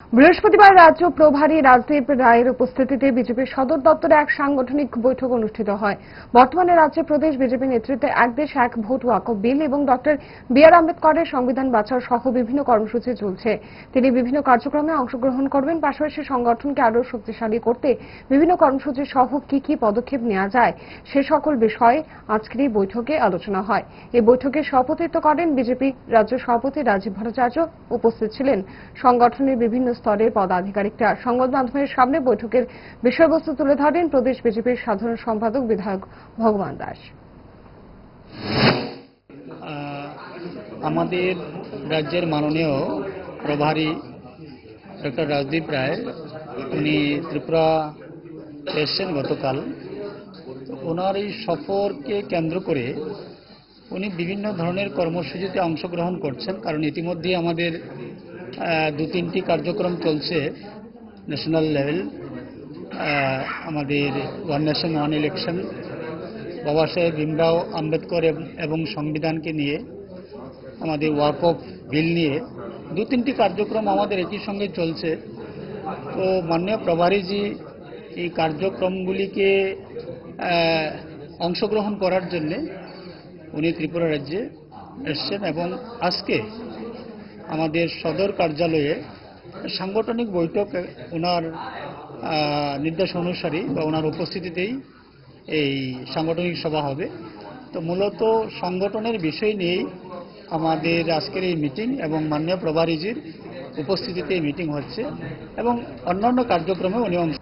বৃহস্পতিবার রাজ্য প্রভারী রাজদীপ রায়ের উপস্থিতিতে বিজেপির সদর দপ্তরে এক সাংগঠনিক বৈঠক অনুষ্ঠিত হয়। বর্তমানে রাজ্যে প্রদেশ বিজেপি নেতৃত্বে এক দেশ এক ভোট ওয়াকফ বিল এবং ডক্টর বি.আর. আম্বেদকরের সংবিধান বাঁচাও সহ বিভিন্ন কর্মসূচি চলছে। তিনি বিভিন্ন কার্যক্রমে অংশগ্রহণ করবেন। পাশাপাশি সংগঠনকে আরও শক্তিশালী করতে বিভিন্ন কর্মসূচি সহ কি কি পদক্ষেপ নেওয়া যায় সে সকল বিষয়ে আজকের এই বৈঠকে আলোচনা হয়। এই বৈঠকে সভাপতিত্ব করেন বিজেপি রাজ্য সভাপতি রাজীব ভট্টাচার্য। উপস্থিত ছিলেন সংগঠনের বিভিন্ন স্তরের পদাধিকারিকরা। সংবাদ মাধ্যমের সামনে বৈঠকের বিষয়বস্তু তুলে ধরেন প্রদেশ বিজেপির সাধারণ সম্পাদক বিধায়ক ভগবান দাস। আমাদের রাজ্যের মাননীয় প্রভারী ডক্টর রাজদীপ রায় উনি ত্রিপুরা এসেছেন গতকাল। ওনার এই সফরকে কেন্দ্র করে উনি বিভিন্ন ধরনের কর্মসূচিতে অংশগ্রহণ করছেন, কারণ ইতিমধ্যে আমাদের দু-তিনটি কার্যক্রম চলছে ন্যাশনাল লেভেল। আমাদের ওয়ান নেশন ওয়ান ইলেকশন, বাবা সাহেব ভীমরাও আম্বেদকর এবং সংবিধানকে নিয়ে, আমাদের ওয়াকফ বিল নিয়ে দু-তিনটি কার্যক্রম আমাদের একই সঙ্গে চলছে। তো মাননীয় প্রভারীজি এই কার্যক্রমগুলিকে অংশগ্রহণ করার জন্য উনি ত্রিপুরা রাজ্যে এসছেন এবং আজকে আমাদের সদর কার্যালয়ে সাংগঠনিক বৈঠক ওনার নির্দেশ অনুসারী বা ওনার উপস্থিতিতেই এই সাংগঠনিক সভা হবে। তো মূলত সংগঠনের বিষয় নিয়েই আমাদের আজকের এই মিটিং এবং মাননীয় প্রভারীজির উপস্থিতিতে এই মিটিং হচ্ছে এবং অন্যান্য কার্যক্রমে উনি অংশ